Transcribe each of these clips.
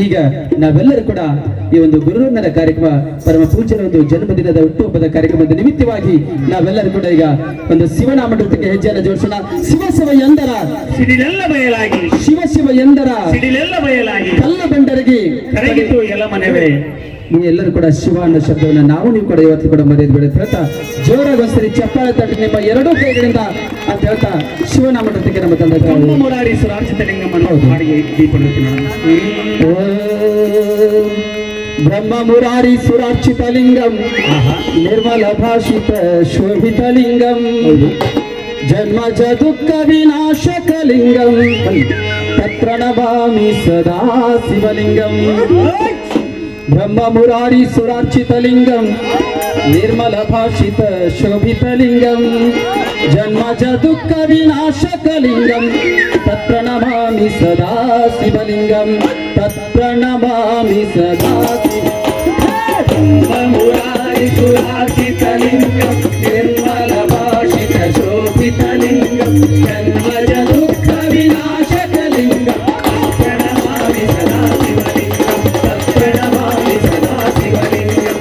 ಈಗ ನಾವೆಲ್ಲರೂ ಕೂಡ ಈ ಒಂದು ಗುರುವಂದನ ಕಾರ್ಯಕ್ರಮ ಪರಮ ಪೂಜ್ಯರ ಒಂದು ಜನ್ಮದಿನದ ಹುಟ್ಟುಹಬ್ಬದ ಕಾರ್ಯಕ್ರಮದ ನಿಮಿತ್ತವಾಗಿ ನಾವೆಲ್ಲರೂ ಕೂಡ ಈಗ ಒಂದು ಶಿವನಾಮ ನೃತ್ಯಕ್ಕೆ ಹೆಜ್ಜೆಯನ್ನು ಜೋಡಿಸೋಣ. ಶಿವ ಶಿವ ಎಂದರ ಸಿಡಿಲೆಲ್ಲ ಬಯಲಾಗಿ, ಶಿವ ಶಿವ ಎಂದರ ಸಿಡಿಲೆಲ್ಲ ಬಯಲಾಗಿ, ಕಲ್ಲ ಬಂಡರಿಗೆ ಕರಗಿತು ಎಲ್ಲ ಮನೆವೇ. ನೀವು ಎಲ್ಲರೂ ಕೂಡ ಶಿವ ಅನ್ನೋ ಶಬ್ದವನ್ನ ನೀವು ಕೂಡ ಇವತ್ತು ಕೂಡ ಮರೆಯದು ಬೇಡ ಅಂತ ಹೇಳ್ತಾ ಜೋರಾಗಿ ಒಂದ್ಸರಿ ಚಪ್ಪಾಳೆ ತಟ್ಟಿ ನಿಮ್ಮ ಎರಡೂ ಕೈಗಳಿಂದ ಅಂತ ಹೇಳ್ತಾ ಶಿವನಾಮ ನೃತ್ಯಕ್ಕೆ ನಮ್ಮ ತಂದೆ ಮುರಾರಿ ಸುರಾರ್ಜಿತ ಲಿಂಗಮ್ಮನ ಹಾಡಿಗೆ ದೀಪ ಬ್ರಹ್ಮ ಮುರಾರಿ ಸುರಾರ್ಚಿತ ಲಿಂಗಂ ನಿರ್ಮಲ ಭಾಷಿತ ಶೋಭಿತ ಲಿಂಗಂ ಜನ್ಮಜ ದುಃಖ ವಿನಾಶಕ ಲಿಂಗಂ ತತ್ರ ನಮಾಮಿ ಸದಾ ಶಿವಲಿಂಗಂ. ಬ್ರಹ್ಮ ಮುರಾರಿ ಸುರಾರ್ಚಿತ ಲಿಂಗಂ ನಿರ್ಮಲ ಭಾಷಿತ ಶೋಭಿತ ಲಿಂಗಂ ಜನ್ಮಜ ದುಃಖ ವಿನಾಶಕ ಲಿಂಗಂ ತತ್ರ ನಮಾಮಿ ಸದಾ ಶಿವಲಿಂಗಂ ತತ್ರ ನಮಾಮಿ ಸದಾ ಮುರಾರಿ ಸುರಾರ್ಚಿತ ಲಿಂಗಂ ನಿರ್ಮಲ ಭಾಷಿತ ಶೋಭಿತ ಲಿಂಗಂ ಜನ್ಮಜ ದುಃಖ ವಿನಾಶಕ ಲಿಂಗಂ ಪ್ರಣಮಾಮಿ ಸದಾ ಶಿವಲಿಂಗಂ ಪ್ರಣಮಾಮಿ ಸದಾ ಶಿವಲಿಂಗಂ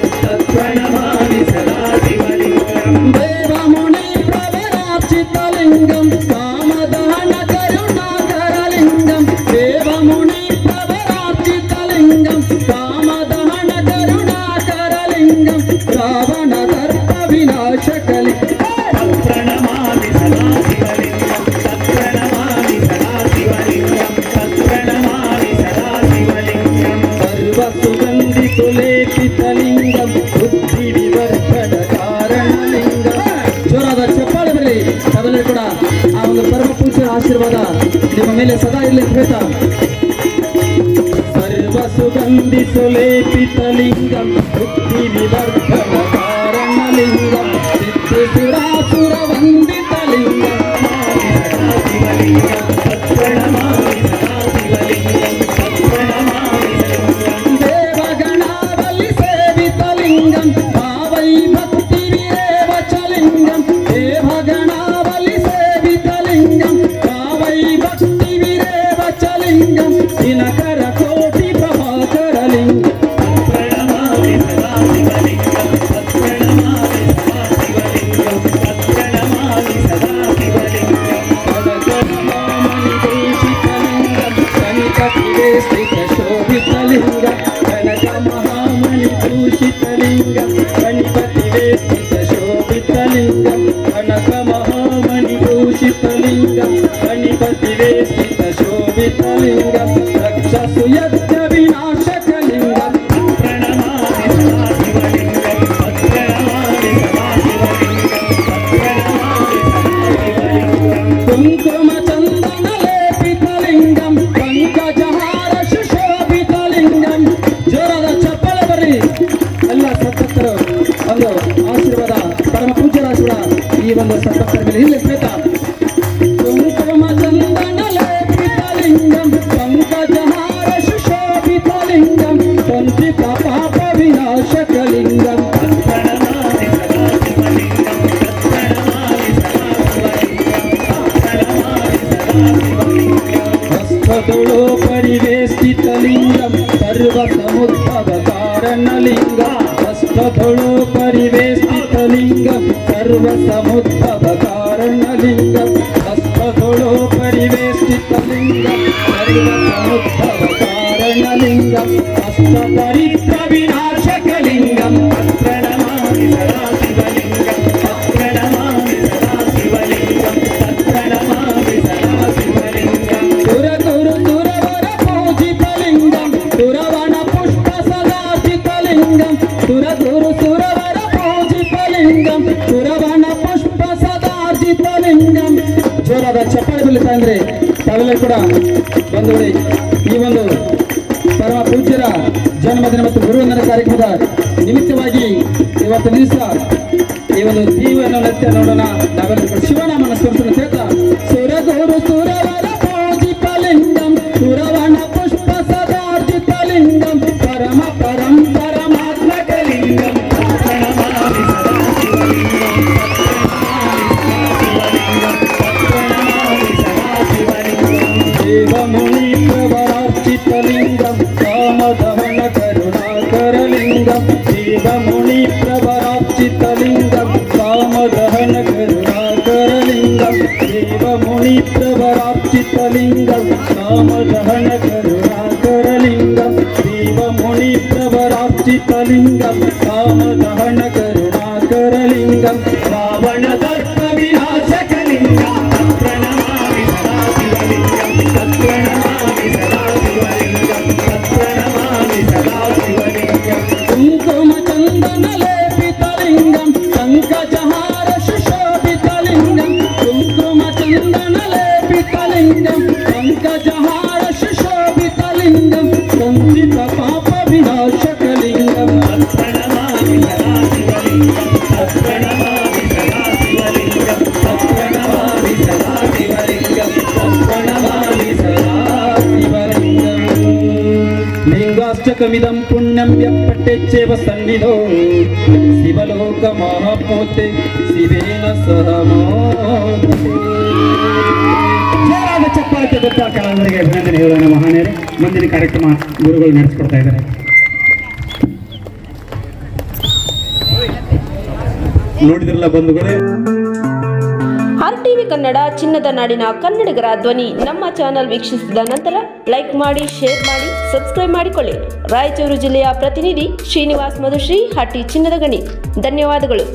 ಪ್ರಣಮಾಮಿ ಸದಾ ಶಿವಲಿಂಗಂ. ದೇವ ಮುನಿ ಪ್ರವರಾರ್ಚಿತ ಲಿಂಗಂ ಕಾಮದಾನ ಕರುಣಾಕರ ಲಿಂಗಂ ದೇವ ಮುನಿ ಪ್ರವರಾರ್ಚಿತ ಲಿಂಗಂ ಕಾಮದಾನ ಕರುಣಾಕರ ಲಿಂಗಂ ರಾವಣ ದರ್ಪ ವಿನಾಶಕ ಲಿಂಗಂ ಪ್ರಣಮಾಮಿ ಸದಾ ಶಿವಲಿಂಗಂ ಪ್ರಣಮಾಮಿ ಸದಾ ಶಿವಲಿಂಗಂ ಪ್ರಣಮಾಮಿ ಸದಾ ಶಿವಲಿಂಗಂ. ಸರ್ವ ಸುಗಂಧಿ ಸುಲೇಪಿತ ಲಿಂಗಂ ಬುದ್ಧಿ ವಿವರ್ಧನ ಕಾರಣ ಲಿಂಗಂ. ಜೋರಾದ ಚಪ್ಪಾಳೆ ಬರಲಿ. ನಾವೆಲ್ಲರೂ ಕೂಡ ಆ ಒಂದು ಪರಮ ಪೂಜ್ಯರ ಆಶೀರ್ವಾದ ನಿಮ್ಮ ಮೇಲೆ ಸದಾ ಇರಲಿ ಅಂತ ಹೇಳ್ತಾ ಸರ್ವ ಸುಗಂಧಿ ಸುಲೇಪಿತ ಲಿಂಗಂ ಬುದ್ಧಿ ವಿವರ್ಧನ ಕಾರಣ ಲಿಂಗಂ ಸಿದ್ಧಿಸುರಾಸುರ ವಂದಿತ ಲಿಂಗಂ ಶಿವಲಿಂಗಂ ಪ್ರಣಮಾಮಿ ಸದಾ ಶಿವಲಿಂಗಂ ಪ್ರಣಮಾಮಿ ಶಿವಲಿಂಗಂ. ದೇವಗಣಾವಲಿ ಸೇವಿತ ಲಿಂಗಂ ಭಾವೈ ಭಕ್ತಿ ವಿರೇವ ಚ ಲಿಂಗಂ ದೇವಗಣಾವಲಿ ಸೇವಿತ ಲಿಂಗಂ ಭಾವೈ ಭಕ್ತಿ ವಿರೇವ ಚ ಲಿಂಗಂ ದಿನಕರ ಕೋಟಿ ಪ್ರಭಾಕರ ಲಿಂಗಂ ಪ್ರಣಮಾಮಿ ಸದಾ ಶಿವಲಿಂಗಂ ಪ್ರಣಮಾಮಿ ಸದಾ ಶಿವಲಿಂಗಂ ಪ್ರಣಮಾಮಿ ಸದಾ ಶಿವಲಿಂಗಂ. ಕನಕ ಮಹಾಮಣಿ ಭೂಷಿತ ಲಿಂಗಂ ಗಣಪತಿ ವೇಷ್ಟಿತ ಶೋಭಿತ ಲಿಂಗಂ ಕನಕ ಮಹಾಮಣಿ ಭೂಷಿತ ಲಿಂಗಂ ಗಣಪತಿ ವೇಷ್ಟಿತ ಶೋಭಿತ ಲಿಂಗಂ ರಕ್ಷಸು ಯಜ್ಞ ವಿನಾಶಕ ಲಿಂಗಂ ಪ್ರಣಮಾಮಿ ಸದಾ ಶಿವಲಿಂಗಂ ಪ್ರಣಮಾಮಿ ಸದಾ ಶಿವಲಿಂಗಂ ಪ್ರಣಮಾಮಿ ಸದಾ ಶಿವಲಿಂಗಂ. ಕುಂಕುಮ ಚಂದನ ಲೇಪಿತ ಲಿಂಗಂ ಪಂಕಜಹಾರ ಸುಶೋಭಿತ ಲಿಂಗಂ. ಜೋರಾದ ಚಪ್ಪಳ ಬರಲಿ. ಎಲ್ಲ ಸತ್ತರು ಒಂದು ಆಶೀರ್ವಾದ ಪರಮ ಪೂಜ್ಯರ ಆಶೀರ್ವಾದ ಈ ಒಂದು ಸತ್ತರ ಮೇಲೆ ಇಲ್ಲಿ ಪ್ರೇತ ಕುಂಕುಮ ಚಂದನ ಲೇಪಿತ ಲಿಂಗಂ ಪಂಕಜಹಾರ ಸುಶೋಭಿತ ಲಿಂಗಂ ಸಂಚಿತ ಪಾಪ ವಿನಾಶಕ ಲಿಂಗಂ ಪ್ರಣಮಾಮಿ ಸದಾ ಶಿವಲಿಂಗಂ ಪ್ರಣಮಾಮಿ ಸದಾ ಶಿವಲಿಂಗಂ ಪ್ರಣಮಾಮಿ ಸದಾ ಶಿವಲಿಂಗಂ. ಹಸ್ತದೊಳು ಪರಿವೇಷ್ಟಿತ ಲಿಂಗಂ ಸರ್ವ ಸಮುದ್ಭವ ಕಾರಣ ಲಿಂಗ ಹಸ್ತದೊಳು ಪರಿವೇಷ್ಟಿತ ಲಿಂಗಂ ಸರ್ವ ಸಮುದ್ಭವ ಕಾರಣ ಲಿಂಗಂ ಹಸ್ತದೊಳು ಪರಿವೇಷ್ಟಿತ ಲಿಂಗಂ ಸರ್ವ ಸಮುದ್ಭವ ಕಾರಣ ಲಿಂಗಂ ಹಸ್ತ ದರಿದ್ರ ವಿನಾಶಕ ಲಿಂಗಂ ಪ್ರಣಮಾಮಿ ಸದಾ ಶಿವಲಿಂಗಂ ಪ್ರಣಮಾಮಿ ಸದಾ ಶಿವಲಿಂಗಂ ಪ್ರಣಮಾಮಿ ಸದಾ ಶಿವಲಿಂಗಂ. ಸುರ ಗುರು ಸುರವರ ಪೂಜಿತ ಲಿಂಗಂ ಸುರವಣ ಪುಷ್ಪ ಸದಾರ್ಜಿತ ಲಿಂಗಂ ಸುರ ಗುರು ಸುರವರ ಪೂಜಿತ ಲಿಂಗಂ ಸುರವಣ ಪುಷ್ಪ ಸದಾರ್ಜಿತ ಲಿಂಗಂ. ಜೋರಾದ ಚಪ್ಪಾಳೆ ಬೀಳುತ್ತಾ ಅಂದ್ರೆ ತಾವೆಲ್ಲರೂ ಕೂಡ ಬಂಧುಗಳೇ ಈ ಒಂದು ಪರಮ ಪೂಜ್ಯರ ಜನ್ಮದಿನ ಮತ್ತು ಗುರುವಂದನ ಕಾರ್ಯಕ್ರಮದ ನಿಮಿತ್ತವಾಗಿ ಇವತ್ತು ದಿವಸ ಈ ಒಂದು ತೀವ್ರ ನೃತ್ಯ ನೋಡೋಣ. ನಾವೆಲ್ಲರೂ ಶಿವನಾಮನ ಸ್ಮರಿಸೋಣ ಹೇಳ್ತಾ ಸುರ ಗುರು ಸುರವರ ಪೂಜಿತ ಲಿಂಗಂ ಸುರವಣ ಪುಷ್ಪ ಸದಾರ್ಜಿತ ಲಿಂಗಂ ಪರಮ ಪರಂ ಪರಮಾತ್ಮಕ ಲಿಂಗಂ ಪ್ರಣಮಾಮಿ ಸದಾ ಶಿವಲಿಂಗಂ ಪ್ರಣಮಾಮಿ ಸದಾ ಶಿವಲಿಂಗಂ. ದೇವ ಮುನಿ ಪ್ರವರಾರ್ಚಿತ ಲಿಂಗಂ कामदहन करुणाकरलिङ्गं देवमुनिप्रवरार्चितलिङ्गं कामदहन करुणाकरलिङ्गं रावणदर्पविनाशकलिङ्गं तत्प्रणमामि सदा शिवलिङ्गं तत्प्रणमामि सदा शिवलिङ्गं तत्प्रणमामि सदा शिवलिङ्गं कुङ्कुमचन्दनलेपितलिङ्गं पङ्कजहार सुशोभितलिङ्गं कुङ्कुमचन्दनलेपितलिङ्गं पङ्कजहार सुशोभितलिङ्गं संसितपापविनाशकलिङ्गं तत्प्रणमामि सदा शिवलिङ्गं तत्प्रणमामि सदा शिवलिङ्गं तत्प्रणमामि सदा शिवलिङ्गं तत्प्रणमामि सदा शिवलिङ्गं लिङ्गाष्टकमिदं पुण्यं यः पठेच्चैव सन्निधौ शिवलोकमाप्नोति शिवेन सह मोदते। ಜೋರಾದ ಚಪ್ಪಾಳೆ ತಟ್ಟುತ್ತಾ ಕಲಾವಿದರಿಗೆ ಅಭಿನಂದನೆ ಹೇಳೋಣ ಮಹಾನೀಯರೇ. ಮುಂದಿನ ಕಾರ್ಯಕ್ರಮ ಗುರುಗಳು ನಡೆಸಿಕೊಡ್ತಾ ಇದ್ದಾರೆ. ನೋಡಿದ್ರಲ್ಲ ಬಂಧುಗಳೇ, RTV ಕನ್ನಡ ಚಿನ್ನದ ನಾಡಿನ ಕನ್ನಡಿಗರ ಧ್ವನಿ ನಮ್ಮ ಚಾನೆಲ್ ವೀಕ್ಷಿಸಿದ ನಂತರ ಲೈಕ್ ಮಾಡಿ, ಶೇರ್ ಮಾಡಿ, ಸಬ್ಸ್ಕ್ರೈಬ್ ಮಾಡಿಕೊಳ್ಳಿ. ರಾಯಚೂರು ಜಿಲ್ಲೆಯ ಪ್ರತಿನಿಧಿ ಶ್ರೀನಿವಾಸ್ ಮಧುಶ್ರೀ, ಹಟ್ಟಿ ಚಿನ್ನದ ಗಣಿ. ಧನ್ಯವಾದಗಳು.